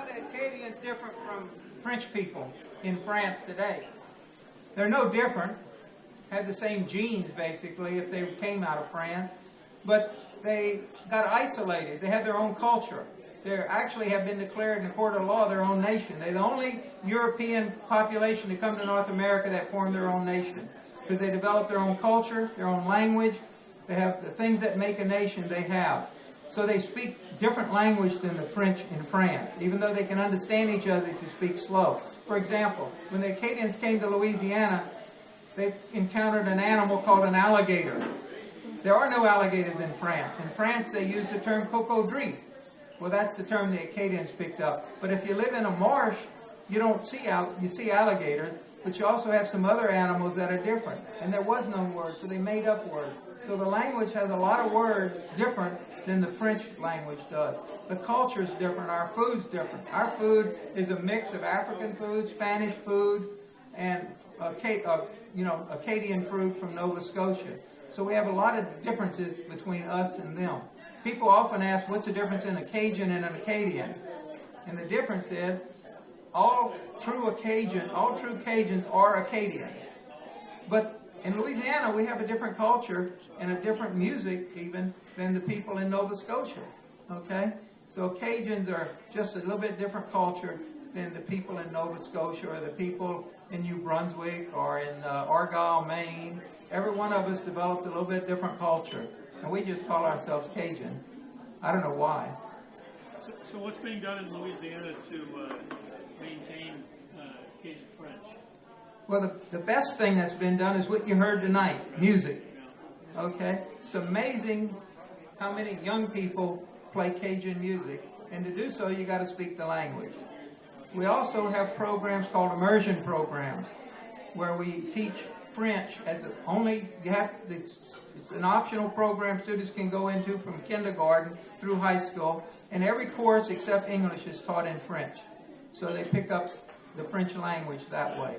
the Acadians different from French people in France today? They're no different. Have the same genes, basically, if they came out of France. But they got isolated. They have their own culture. They actually have been declared in the court of law their own nation. They're the only European population to come to North America that formed their own nation. Because they developed their own culture, their own language. They have the things that make a nation they have. So they speak different language than the French in France, even though they can understand each other if you speak slow. For example, when the Acadians came to Louisiana, they encountered an animal called an alligator. There are no alligators in France. In France, they use the term cocodrie. Well, that's the term the Acadians picked up. But if you live in a marsh, you don't see you see alligators, but you also have some other animals that are different. And there was no word, so they made up words. So the language has a lot of words different than the French language does. The culture is different. Our food's different. Our food is a mix of African food, Spanish food, and Acadian fruit from Nova Scotia. So we have a lot of differences between us and them. People often ask, what's the difference in a Cajun and an Acadian? And the difference is, all true Cajuns are Acadian. But in Louisiana, we have a different culture and a different music even than the people in Nova Scotia. Okay? So Cajuns are just a little bit different culture than the people in Nova Scotia or the people in New Brunswick or in Argyle, Maine. Every one of us developed a little bit different culture. And we just call ourselves Cajuns. I don't know why. So what's being done in Louisiana to maintain Cajun French? Well, the best thing that's been done is what you heard tonight, music. Okay? It's amazing how many young people play Cajun music. And to do so, you got to speak the language. We also have programs called immersion programs where we teach French as it's an optional program students can go into from kindergarten through high school. And every course except English is taught in French. So they pick up the French language that way.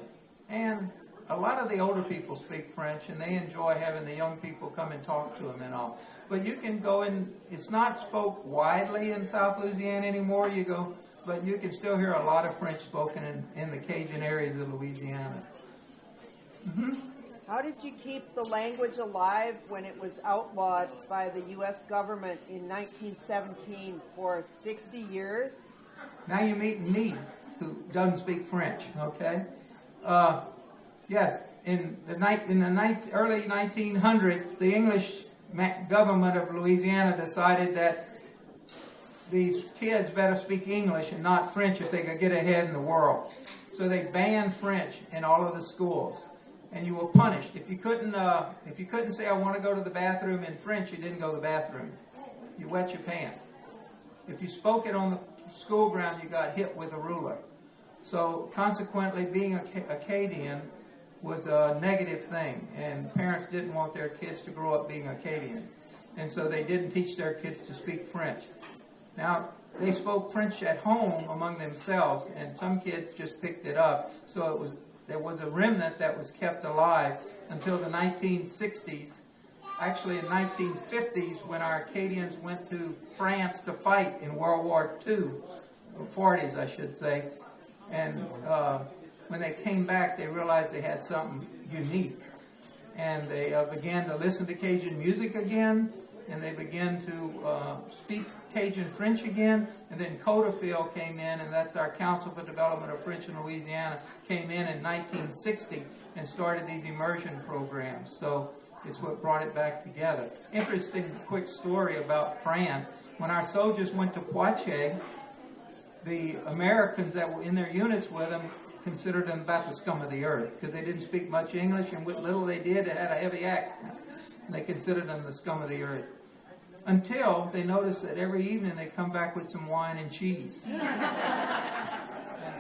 And a lot of the older people speak French, and they enjoy having the young people come and talk to them and all. But you can go in, it's not spoke widely in South Louisiana anymore, but you can still hear a lot of French spoken in the Cajun areas of Louisiana. Mm-hmm. How did you keep the language alive when it was outlawed by the U.S. government in 1917 for 60 years? Now you're meeting me, who doesn't speak French, okay? Yes, in the early 1900s, the English government of Louisiana decided that these kids better speak English and not French if they could get ahead in the world. So they banned French in all of the schools, and you were punished if you couldn't say I want to go to the bathroom in French. You didn't go to the bathroom. You wet your pants. If you spoke it on the school ground, you got hit with a ruler. So consequently, being Acadian was a negative thing, and parents didn't want their kids to grow up being Acadian, and so they didn't teach their kids to speak French. Now, they spoke French at home among themselves, and some kids just picked it up, so it was there was a remnant that was kept alive until the 1960s. Actually, in 1950s, when our Acadians went to France to fight in World War II, 40s, I should say, and when they came back, they realized they had something unique, and they began to listen to Cajun music again, and they began to speak Cajun French again, and then Codafil came in, and that's our Council for Development of French in Louisiana, came in 1960 and started these immersion programs. So it's what brought it back together. Interesting quick story about France. When our soldiers went to Poitiers, the Americans that were in their units with them considered them about the scum of the earth because they didn't speak much English, and what little they did, it had a heavy accent. And they considered them the scum of the earth. Until they noticed that every evening they come back with some wine and cheese. And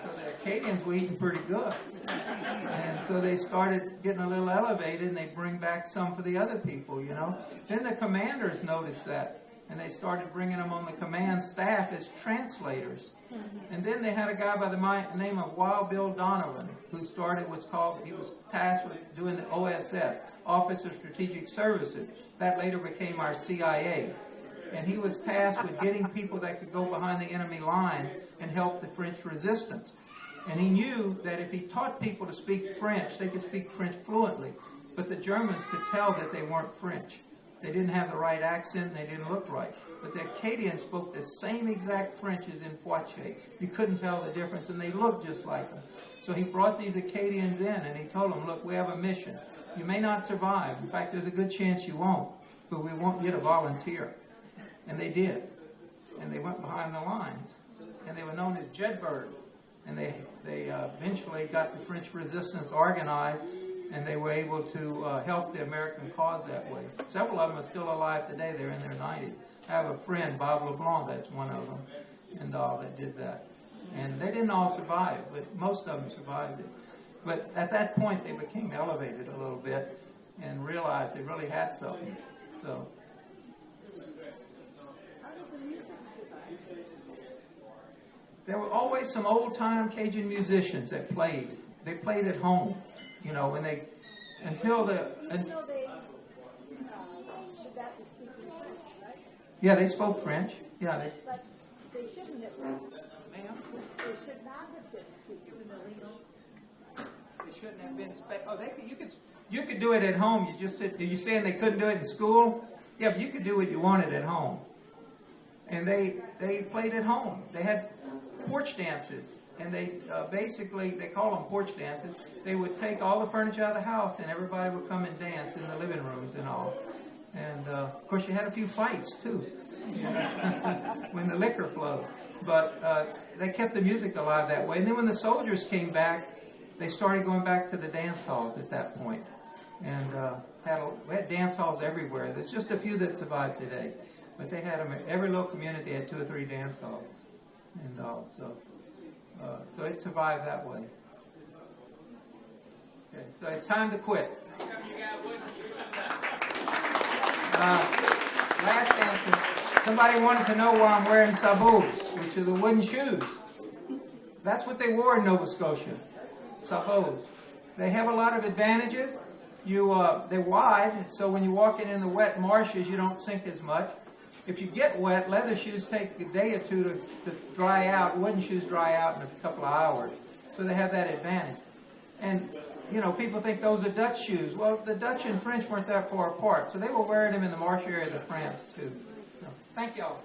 so the Acadians were eating pretty good. And so they started getting a little elevated, and they bring back some for the other people, you know. Then the commanders noticed that, and they started bringing them on the command staff as translators. And then they had a guy by the name of Wild Bill Donovan, who started what's called, he was tasked with doing the OSS, Office of Strategic Services. That later became our CIA. And he was tasked with getting people that could go behind the enemy line and help the French resistance. And he knew that if he taught people to speak French, they could speak French fluently. But the Germans could tell that they weren't French. They didn't have the right accent, and they didn't look right. But the Acadians spoke the same exact French as in Poitiers. You couldn't tell the difference, and they looked just like them. So he brought these Acadians in, and he told them, look, we have a mission. You may not survive. In fact, there's a good chance you won't. But we want you to volunteer. And they did. And they went behind the lines. And they were known as Jedburgh. And they eventually got the French resistance organized, and they were able to help the American cause that way. Several of them are still alive today. They're in their 90s. I have a friend, Bob LeBlanc, that's one of them, and that did that. And they didn't all survive, but most of them survived it. But at that point, they became elevated a little bit and realized they really had something. So. There were always some old-time Cajun musicians that played. They played at home, you know, when they, yeah, they spoke French. Yeah, But they shouldn't have. Ma'am? They should not have been speaking illegal. They shouldn't have been. You could do it at home. Are you saying they couldn't do it in school? Yeah, but you could do what you wanted at home. And they played at home. They had porch dances, and they call them porch dances. They would take all the furniture out of the house, and everybody would come and dance in the living rooms and all. And of course, you had a few fights too, you know, when the liquor flowed. But they kept the music alive that way. And then when the soldiers came back, they started going back to the dance halls at that point, and we had dance halls everywhere. There's just a few that survived today, but they had them. Every little community had 2 or 3 dance halls. And so it survived that way. Okay, so it's time to quit. Last answer. Somebody wanted to know why I'm wearing sabots, which are the wooden shoes. That's what they wore in Nova Scotia. Sabots. They have a lot of advantages. They're wide, so when you're walking in the wet marshes, you don't sink as much. If you get wet, leather shoes take a day or two to dry out. Wooden shoes dry out in a couple of hours. So they have that advantage. And, you know, people think those are Dutch shoes. Well, the Dutch and French weren't that far apart. So they were wearing them in the marsh areas of France, too. So, thank y'all.